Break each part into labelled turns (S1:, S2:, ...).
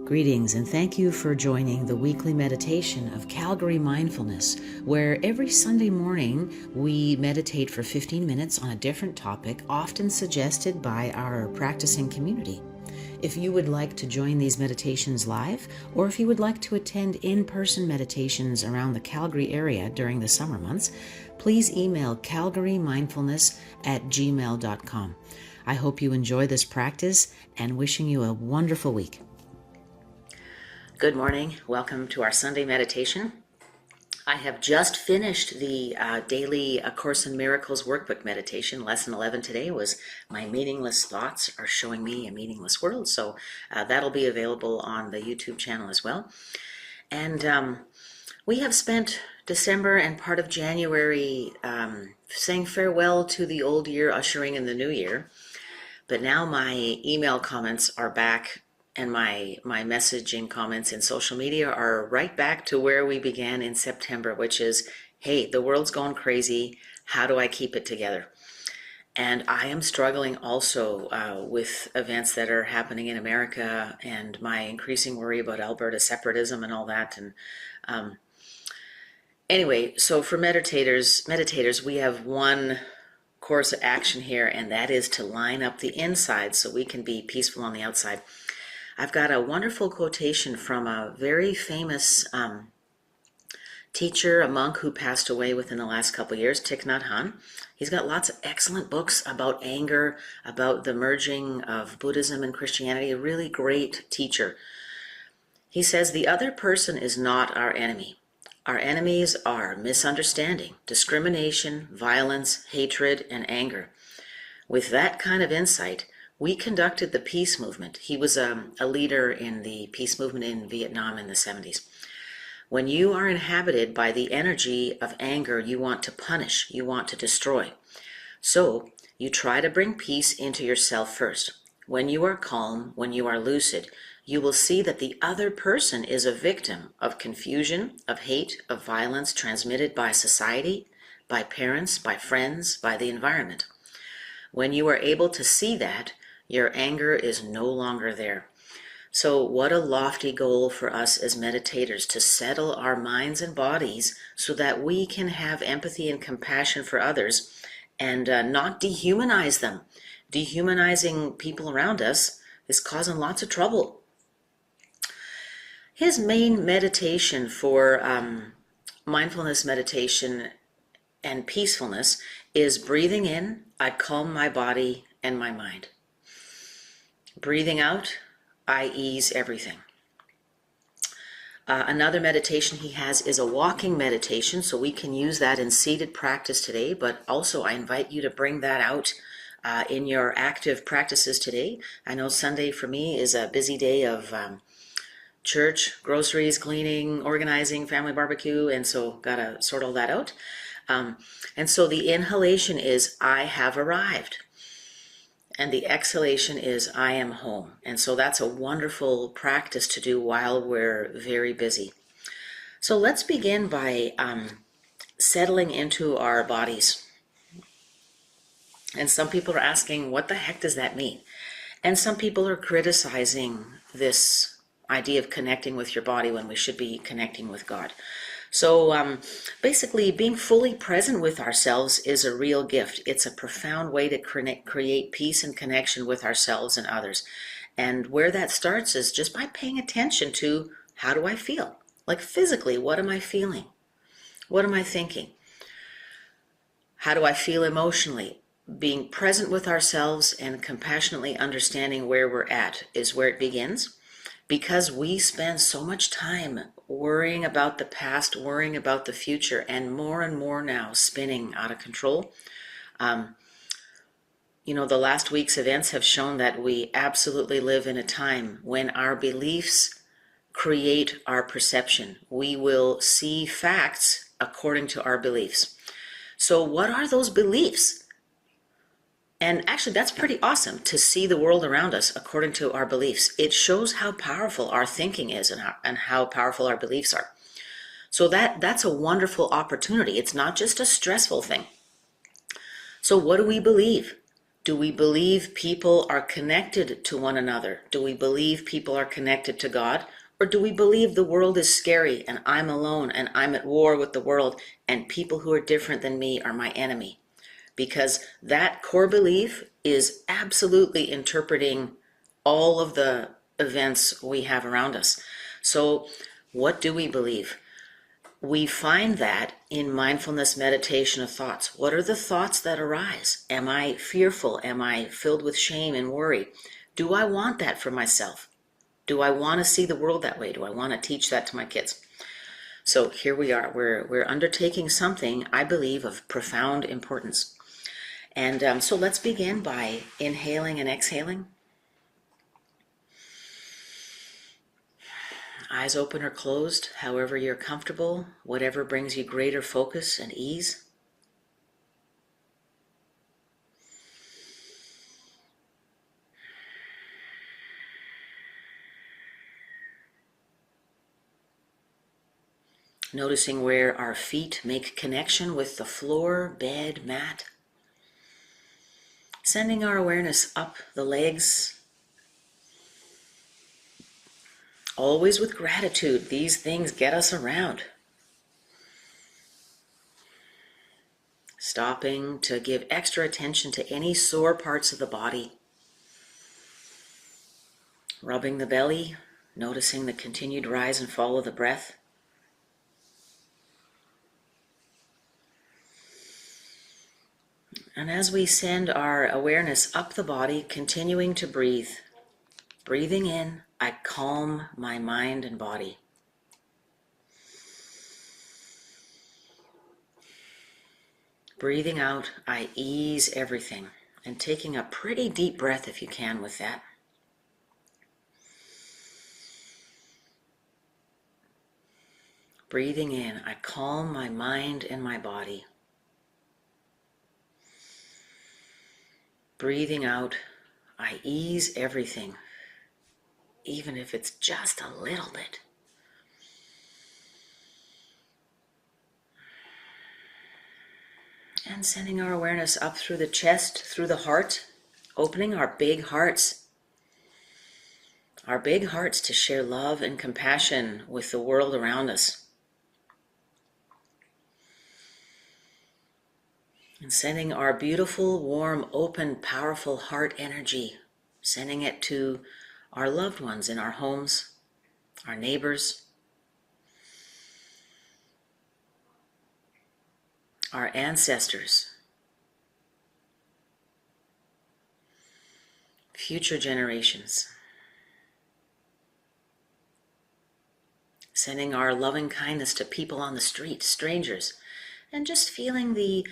S1: Greetings and thank you for joining the weekly meditation of Calgary Mindfulness, where every Sunday morning we meditate for 15 minutes on a different topic, often suggested by our practicing community. If you would like to join these meditations live, or if you would like to attend in-person meditations around the Calgary area during the summer months, please email calgarymindfulness@gmail.com. I hope you enjoy this practice and wishing you a wonderful week. Good morning. Welcome to our Sunday meditation. I have just finished the daily A Course in Miracles workbook meditation. Lesson 11 today was My Meaningless Thoughts Are Showing Me a Meaningless World. So that'll be available on the YouTube channel as well. And we have spent December and part of January saying farewell to the old year, ushering in the new year. But now my email comments are back, and my messaging comments in social media are right back to where we began in September, which is, hey, the world's going crazy. How do I keep it together? And I am struggling also with events that are happening in America and my increasing worry about Alberta separatism and all that. And anyway, so for meditators, we have one course of action here, and that is to line up the inside so we can be peaceful on the outside. I've got a wonderful quotation from a very famous teacher, a monk who passed away within the last couple of years, Thich Nhat Hanh. He's got lots of excellent books about anger, about the merging of Buddhism and Christianity, a really great teacher. He says, the other person is not our enemy. Our enemies are misunderstanding, discrimination, violence, hatred, and anger. With that kind of insight, we conducted the peace movement. He was a leader in the peace movement in Vietnam in the 70s. When you are inhabited by the energy of anger, you want to punish, you want to destroy. So you try to bring peace into yourself first. When you are calm, when you are lucid, you will see that the other person is a victim of confusion, of hate, of violence transmitted by society, by parents, by friends, by the environment. When you are able to see that, your anger is no longer there. So what a lofty goal for us as meditators, to settle our minds and bodies so that we can have empathy and compassion for others and not dehumanize them. Dehumanizing people around us is causing lots of trouble. His main meditation for mindfulness meditation and peacefulness is breathing in, I calm my body and my mind. Breathing out, I ease everything. Another meditation he has is a walking meditation, so we can use that in seated practice today, but also I invite you to bring that out in your active practices today. I know Sunday for me is a busy day of church, groceries, cleaning, organizing, family barbecue, and so gotta sort all that out. And so the inhalation is, I have arrived. And the exhalation is, I am home. And so that's a wonderful practice to do while we're very busy. So let's begin by settling into our bodies. And some people are asking, what the heck does that mean? And some people are criticizing this idea of connecting with your body when we should be connecting with God. So basically, being fully present with ourselves is a real gift. It's a profound way to create peace and connection with ourselves and others. And where that starts is just by paying attention to, how do I feel? Like physically, what am I feeling? What am I thinking? How do I feel emotionally? Being present with ourselves and compassionately understanding where we're at is where it begins. Because we spend so much time worrying about the past, worrying about the future, and more now spinning out of control. The last week's events have shown that we absolutely live in a time when our beliefs create our perception. We will see facts according to our beliefs. So what are those beliefs? And actually, that's pretty awesome to see the world around us according to our beliefs. It shows how powerful our thinking is and how powerful our beliefs are. So that's a wonderful opportunity. It's not just a stressful thing. So what do we believe? Do we believe people are connected to one another? Do we believe people are connected to God? Or do we believe the world is scary and I'm alone and I'm at war with the world and people who are different than me are my enemy? Because that core belief is absolutely interpreting all of the events we have around us. So what do we believe? We find that in mindfulness meditation of thoughts. What are the thoughts that arise? Am I fearful? Am I filled with shame and worry? Do I want that for myself? Do I want to see the world that way? Do I want to teach that to my kids? So here we are. We're undertaking something, I believe, of profound importance. And so let's begin by inhaling and exhaling. Eyes open or closed, however you're comfortable, whatever brings you greater focus and ease. Noticing where our feet make connection with the floor, bed, mat. Sending our awareness up the legs. Always with gratitude. These things get us around. Stopping to give extra attention to any sore parts of the body. Rubbing the belly, noticing the continued rise and fall of the breath. And as we send our awareness up the body, continuing to breathe. Breathing in, I calm my mind and body. Breathing out, I ease everything. And taking a pretty deep breath if you can with that. Breathing in, I calm my mind and my body. Breathing out, I ease everything, even if it's just a little bit. And sending our awareness up through the chest, through the heart, opening our big hearts. Our big hearts to share love and compassion with the world around us. And sending our beautiful, warm, open, powerful heart energy, sending it to our loved ones in our homes, our neighbors, our ancestors, future generations. Sending our loving kindness to people on the street, strangers, and just feeling the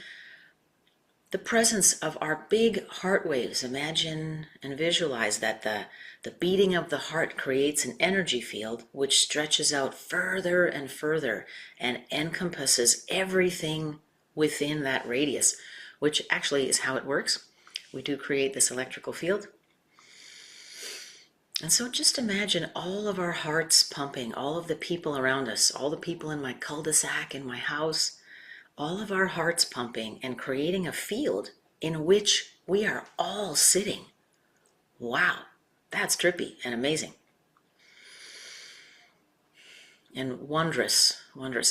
S1: presence of our big heart waves. Imagine and visualize that the beating of the heart creates an energy field which stretches out further and further and encompasses everything within that radius, which actually is how it works. We do create this electrical field. And so just imagine all of our hearts pumping, all of the people around us, all the people in my cul-de-sac, in my house, all of our hearts pumping and creating a field in which we are all sitting. Wow, that's trippy and amazing. And wondrous,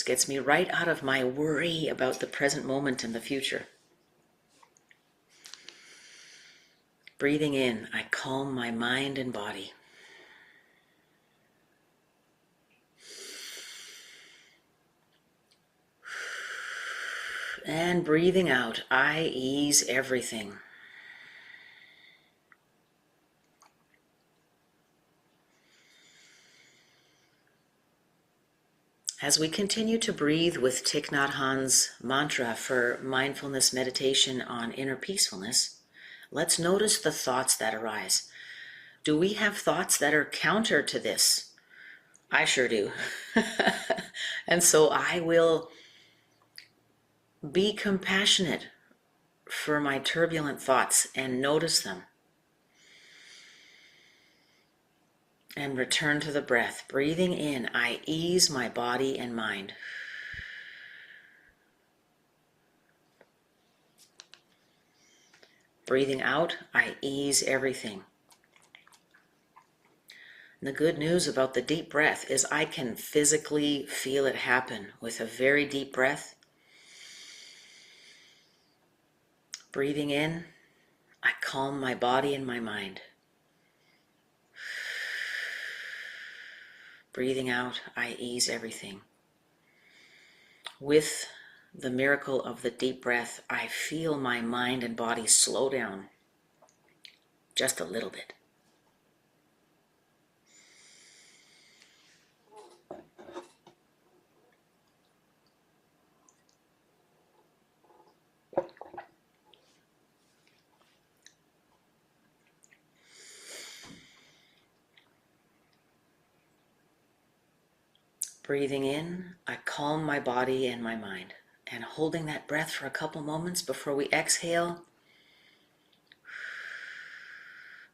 S1: gets me right out of my worry about the present moment and the future. Breathing in, I calm my mind and body. And breathing out, I ease everything. As we continue to breathe with Thich Nhat Hanh's mantra for mindfulness meditation on inner peacefulness, let's notice the thoughts that arise. Do we have thoughts that are counter to this? I sure do. And so I will be compassionate for my turbulent thoughts and notice them. And return to the breath. Breathing in, I ease my body and mind. Breathing out, I ease everything. And the good news about the deep breath is I can physically feel it happen with a very deep breath. Breathing in, I calm my body and my mind. Breathing out, I ease everything. With the miracle of the deep breath, I feel my mind and body slow down just a little bit. Breathing in, I calm my body and my mind. And holding that breath for a couple moments before we exhale.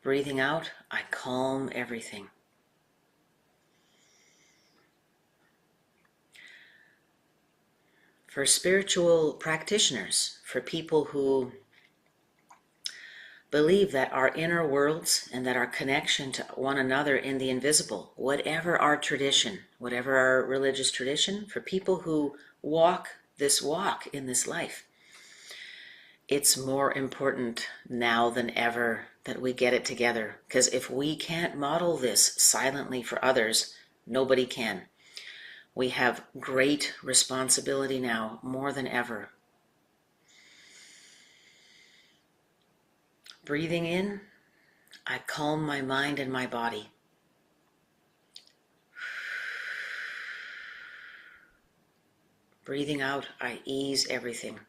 S1: Breathing out, I calm everything. For spiritual practitioners, for people who believe that our inner worlds and that our connection to one another in the invisible, whatever our tradition, whatever our religious tradition, for people who walk this walk in this life, it's more important now than ever that we get it together. Because if we can't model this silently for others, nobody can. We have great responsibility now, more than ever. Breathing in, I calm my mind and my body. Breathing out, I ease everything.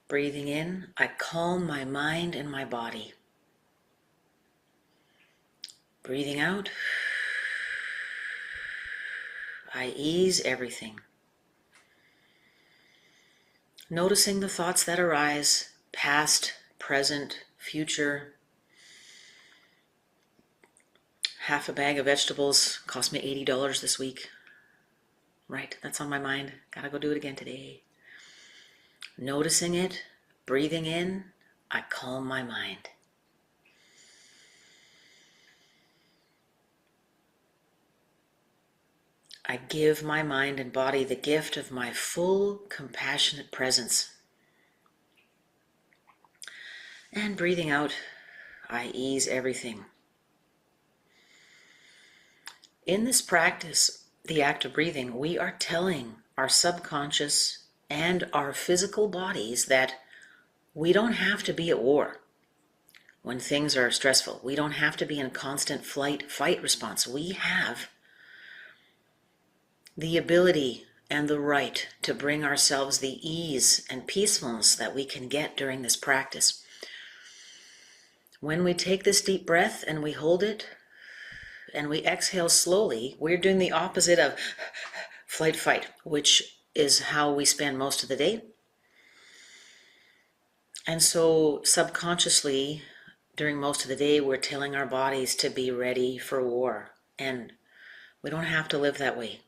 S1: Breathing in, I calm my mind and my body. Breathing out, I ease everything. Noticing the thoughts that arise, past, present, future. Half a bag of vegetables cost me $80 this week. Right, that's on my mind. Gotta go do it again today. Noticing it, breathing in, I calm my mind. I give my mind and body the gift of my full, compassionate presence. And breathing out, I ease everything. In this practice, the act of breathing, we are telling our subconscious and our physical bodies that we don't have to be at war when things are stressful. We don't have to be in a constant fight response. We have the ability and the right to bring ourselves the ease and peacefulness that we can get during this practice. When we take this deep breath and we hold it and we exhale slowly, we're doing the opposite of fight, which is how we spend most of the day. And so subconsciously, during most of the day, we're telling our bodies to be ready for war. And we don't have to live that way.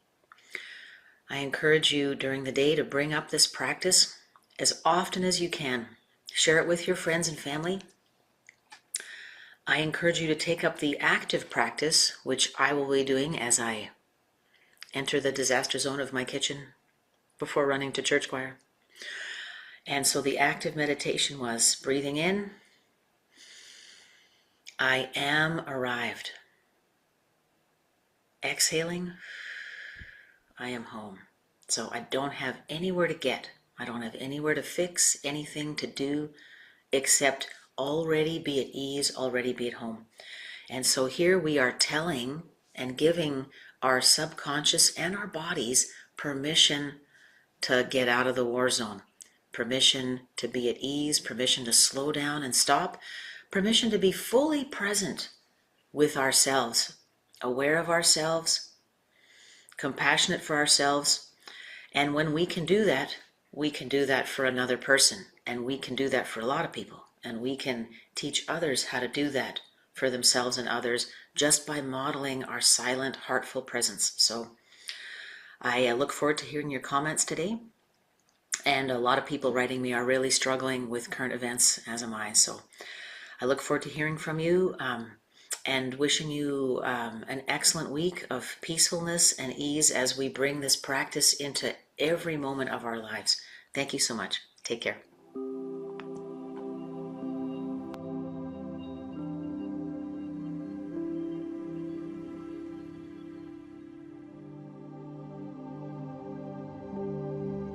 S1: I encourage you during the day to bring up this practice as often as you can. Share it with your friends and family. I encourage you to take up the active practice, which I will be doing as I enter the disaster zone of my kitchen before running to church choir. And so the active meditation was breathing in, I am arrived. Exhaling, I am home. So I don't have anywhere to get. I don't have anywhere to fix, anything to do, except already be at ease, already be at home. And so here we are telling and giving our subconscious and our bodies permission to get out of the war zone, permission to be at ease, permission to slow down and stop, permission to be fully present with ourselves, aware of ourselves, compassionate for ourselves. And when we can do that, we can do that for another person, and we can do that for a lot of people, and we can teach others how to do that for themselves and others just by modeling our silent, heartful presence. So I look forward to hearing your comments today. And a lot of people writing me are really struggling with current events, as am I. So I look forward to hearing from you, and wishing you an excellent week of peacefulness and ease as we bring this practice into every moment of our lives. Thank you so much. Take care.